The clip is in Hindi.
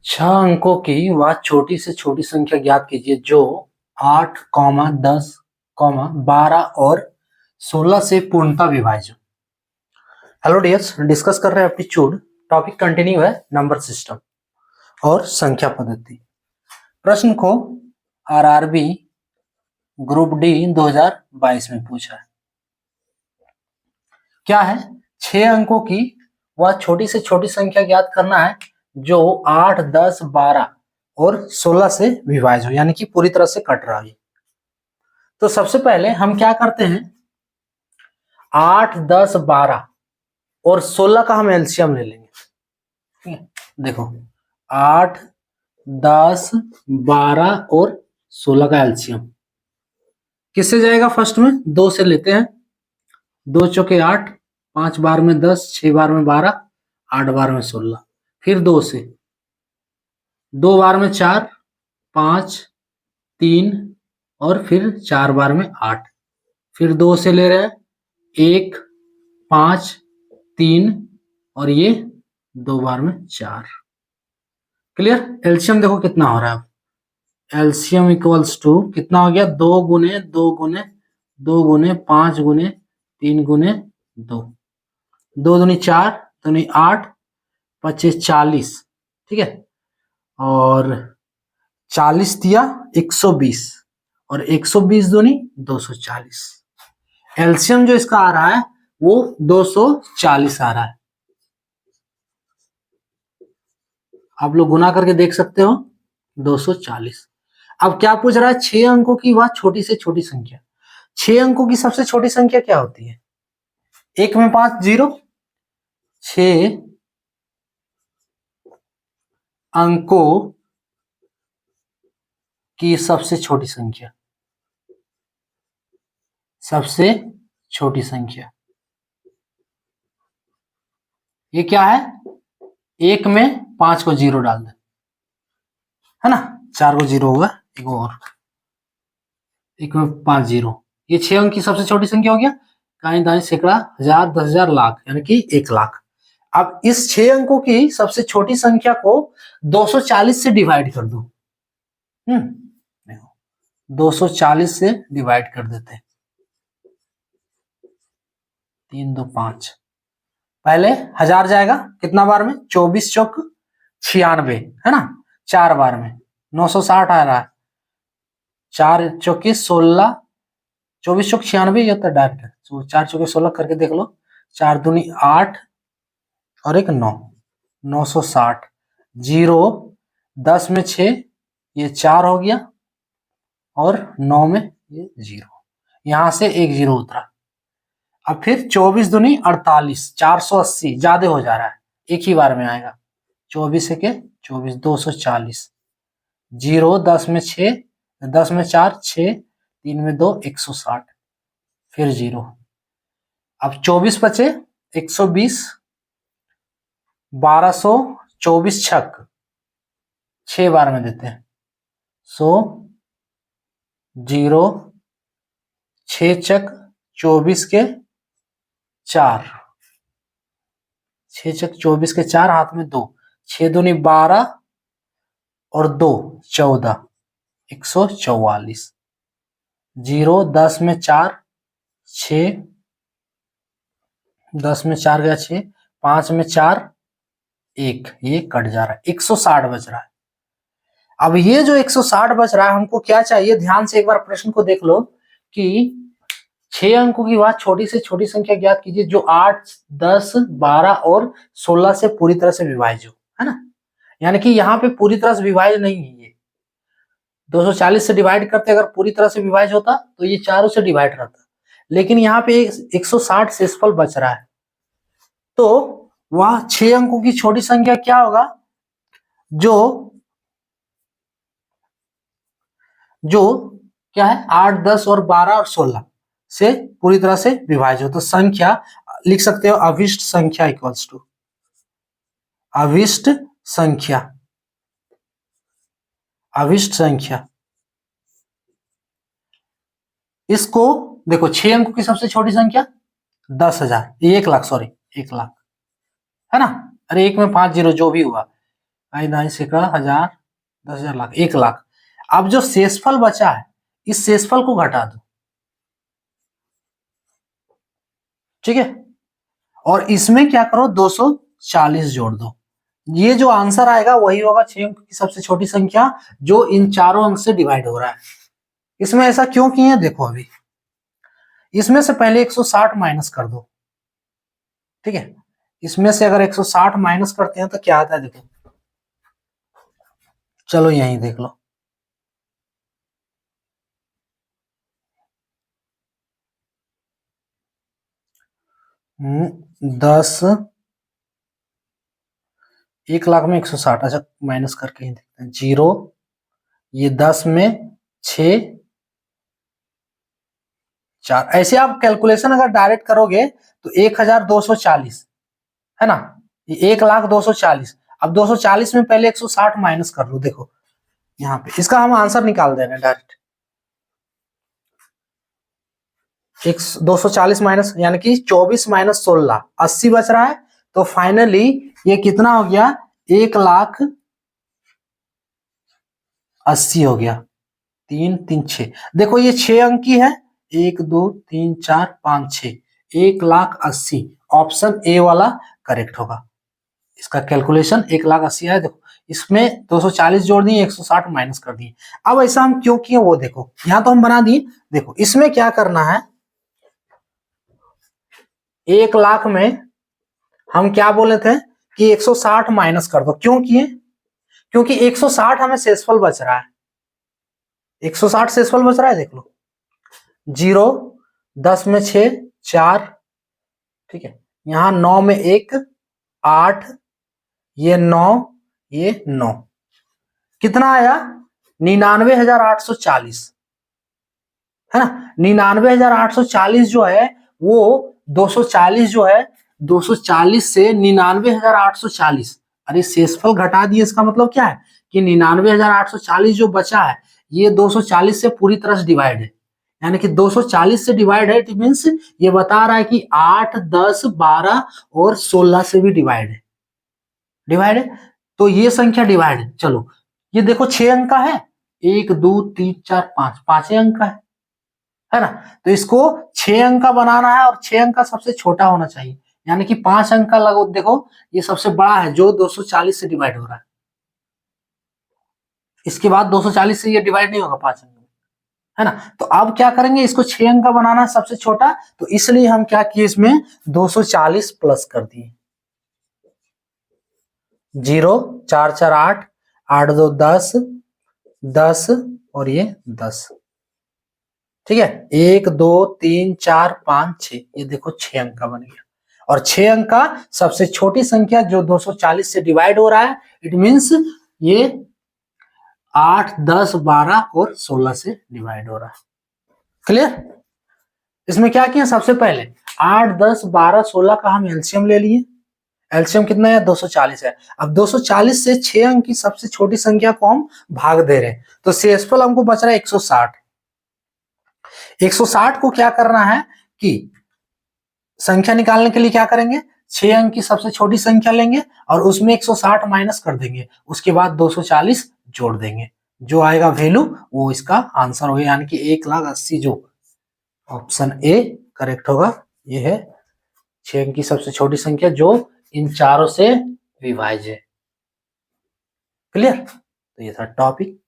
छह अंकों की वह छोटी से छोटी संख्या ज्ञात कीजिए जो 8, 10, 12 और 16 से पूर्णतः विभाज्य हो। हेलो डियर्स, डिस्कस कर रहे हैं एप्टीट्यूड। टॉपिक कंटिन्यू है नंबर सिस्टम और संख्या पद्धति। प्रश्न को आरआरबी ग्रुप डी 2022 में पूछा है। क्या है? 6 अंकों की वह छोटी से छोटी संख्या ज्ञात करना है जो 8, 10, 12 और 16 से विभाज्य हो, यानी कि पूरी तरह से कट रहा है। तो सबसे पहले हम क्या करते हैं, 8, 10, 12 और 16 का हम एलसीएम ले लेंगे। ठीक है, देखो 8, 10, 12 और 16 का एलसीएम किससे जाएगा? फर्स्ट में 2 से लेते हैं। 2 चौके 8, 5 बार में 10, 6 बार में 12, 8 बार में 16। फिर 2 से, 2 बार में 4, 5, 3 और फिर 4 बार में 8। फिर 2 से ले रहे हैं 1, 5, 3 और ये 2 बार में 4। क्लियर? एलसीएम देखो कितना हो रहा है। एलसीएम इक्वल्स टू कितना हो गया? 2 गुने 2 गुने 2 गुने 5 गुने 3 गुने 2, 2 दूनी 4, 2 दूनी 8, 25 40। ठीक है, और 40 दिया 120 और 120 दूनी 240। एलसीएम जो इसका आ रहा है वो 240 आ रहा है। आप लोग गुना करके देख सकते हो 240। अब क्या पूछ रहा है? 6 अंकों की वह छोटी से छोटी संख्या। 6 अंकों की सबसे छोटी संख्या क्या होती है? 1 में 5 0। 6 अंकों की सबसे छोटी संख्या, सबसे छोटी संख्या ये क्या है? 1 में 5 को 0 डाल दे, है ना? 4 को 0 होगा, एक और 1 में 5 0। ये 6 अंक की सबसे छोटी संख्या हो गया। काई दाई सैकड़ा, हजार, 10,000, लाख, यानी कि 1 लाख। अब इस 6 अंकों की सबसे छोटी संख्या को 240 से डिवाइड कर दो। 240 से डिवाइड कर देते हैं। 3 2 5। पहले 1000 जाएगा कितना बार में? 24 चौक 96, है ना? 4 बार में 960 आ रहा है। 4 चौके 16, 24 चौक 96 ये तो डायरेक्ट है। 4 चौके 16 करके देख लो। 4 दूनी 8 और एक 9, 960। 0 10 में 6 ये 4 हो गया और 9 में ये 0, यहां से एक 0 उतरा। अब फिर 24 दूनी 48, 480 ज्यादा हो जा रहा है, एक ही बार में आएगा। 24 के 24, 240। 0 10 में 6, 10 में 4 6, 3 में 2 160, फिर 0। अब 24 बचे 120, 1200, 24 छक 6 बार में देते हैं। 100 0 6 चक 24 के 4, 6 चक 24 के 4, हाथ में 2, 6 दूनी 12 और 2 14, 144। 0 10 में 4 6, 10 में 4 गया 6, 5 में 4 1, ये कट जा रहा है। 160 बच रहा है। अब ये जो 160 बच रहा है, हमको क्या चाहिए? ध्यान से एक बार प्रश्न को देख लो कि 6 अंकों की बात छोटी से छोटी संख्या ज्ञात कीजिए जो 8, 10, 12 और 16 से पूरी तरह से विभाज्य हो, है ना? यानी कि यहाँ पे पूरी तरह से विभाज्य नहीं है। ये 240 से डिवाइड करते अगर पूरी तरह से विभाज्य होता तो ये चारों से डिवाइड रहता, लेकिन यहाँ पे 160 शेषफल बच रहा है। तो वह 6 अंकों की छोटी संख्या क्या होगा? जो क्या है? 8, 10 और 12 और 16 से पूरी तरह से विभाज्य हो। तो संख्या लिख सकते हो अभिष्ट संख्या इक्वल्स टू अभिष्ट संख्या। अभिष्ट संख्या इसको देखो, 6 अंकों की सबसे छोटी संख्या 10,000, 1 लाख, सॉरी 1 लाख, है ना? अरे 1 में 5 0 जो भी हुआ, आई ढाई सेकड़ा, हजार, 10,000, लाख, 1 लाख। अब जो शेषफल बचा है इस शेषफल को घटा दो, ठीक है, और इसमें क्या करो 240 जोड़ दो। ये जो आंसर आएगा वही होगा 6 अंक की सबसे छोटी संख्या जो इन चारों अंक से डिवाइड हो रहा है। इसमें ऐसा क्यों किए हैं देखो, अभी इसमें से पहले 160 माइनस कर दो, ठीक है, इसमें से अगर 160 माइनस करते हैं तो क्या आता है देखो, चलो यहीं देख लो, हम्म, 10, 1 लाख में 160, अच्छा माइनस करके ही देखते हैं, 0, ये 10 में 6, 4, ऐसे आप कैलकुलेशन अगर डायरेक्ट करोगे तो 1240 है ना, ये 1,02,40। अब 240 में पहले 160 माइनस कर लो, देखो यहाँ पे इसका हम आंसर निकाल दे रहे हैं डायरेक्ट। 240 माइनस यानी कि 24 माइनस 16, 80 बच रहा है, तो फाइनली ये कितना हो गया, 1,80,000 हो गया। 3 3 6, देखो ये 6 अंक की है, 1 2 3 4 5 6, 1,80,000 ऑप्शन ए वाला करेक्ट होगा। इसका कैलकुलेशन 1,80,000 है। देखो इसमें 240 जोड़ दिए, 160 माइनस कर दिए। अब ऐसा हम क्यों किए वो देखो, यहां तो हम बना दिए, देखो इसमें क्या करना है, 1,00,000 में हम क्या बोले थे कि 160 माइनस कर दो, क्यों किए, क्योंकि 160 हमें शेषफल बच रहा है, 160 शेषफल बच रहा है, देख लो 0, 10 में 6, 4, ठीक है, यहां 9 में 1, 8, ये 9, ये 9, कितना आया 99,840 है ना। 99,840 जो है वो 240 जो है, 240 से 99,840, अरे शेषफल घटा दिए, इसका मतलब क्या है कि 99,840 जो बचा है ये 240 से पूरी तरह से डिवाइड है, यानी कि 240 से डिवाइड है, इट मीन्स ये बता रहा है कि 8 10 12 और 16 से भी डिवाइड है, डिवाइड है, तो ये संख्या डिवाइड है। चलो ये देखो 6 अंक का है, 1 2 3 4 5, 5 अंक का है ना, तो इसको 6 अंक का बनाना है और 6 अंक का सबसे छोटा होना चाहिए, यानी कि 5 अंक का लगो, देखो ये सबसे बड़ा है जो 240 से डिवाइड हो रहा है, इसके बाद 240 से ये डिवाइड नहीं होगा 5 अंक में, है ना। तो अब क्या करेंगे, इसको 6 अंक का बनाना है सबसे छोटा, तो इसलिए हम क्या किए, इसमें 240 प्लस कर दिए, 0 4 4 8, 8 2 10, 10 और ये 10, ठीक है, 1 2 3 4 5 6, ये देखो 6 अंक का बन गया, और 6 अंक का सबसे छोटी संख्या जो 240 से डिवाइड हो रहा है, इट मींस ये 8 10 12 और 16 से डिवाइड हो रहा है, क्लियर। इसमें क्या किया, सबसे पहले 8 10 12 16 का हम एलसीएम ले लिए, एलसीएम कितना है 240 है, अब 240 से 6 अंक की सबसे छोटी संख्या को हम भाग दे रहे हैं, तो शेषफल हमको बच रहा है 160। 160 को क्या करना है कि संख्या निकालने के लिए क्या करेंगे, 6 अंक की सबसे छोटी संख्या लेंगे और उसमें 160 माइनस कर देंगे, उसके बाद 240 जोड़ देंगे, जो आएगा वैल्यू वो इसका आंसर होगा, यानी कि 1,80,000 जो ऑप्शन ए करेक्ट होगा। ये है 6 अंक की सबसे छोटी संख्या जो इन चारों से विभाज्य है, क्लियर। तो ये था टॉपिक।